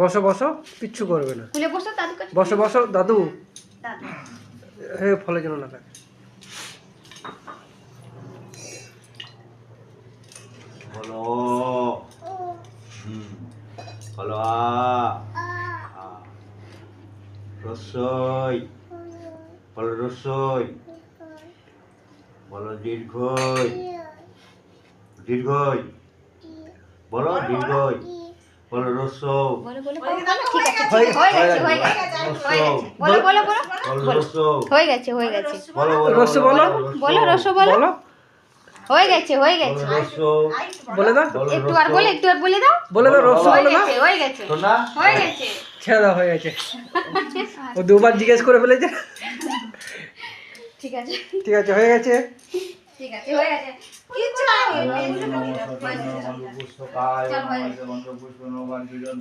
বসো বসো, কিচ্ছু করবে না। বসো বসো দাদু, ফলের জন্য না থাকে। বলো বলো রসই, বলো রসই, বলো দীর্ঘই, দীর্ঘই, বলো দীর্ঘই, বলো রস, হয়ে গেছে রস বলো, বলো রস বলো, হয়ে গেছে বলে দাও। একটু আর বলে দাও বলে দাও রস বলে দাও। হয়ে গেছে ছেড়ে দাও, হয়ে গেছে। ও দুবার জিজ্ঞেস করে ফেলেছে। ঠিক আছে ঠিক আছে, হয়ে গেছে। হয়ে গেছে কিচ্ছু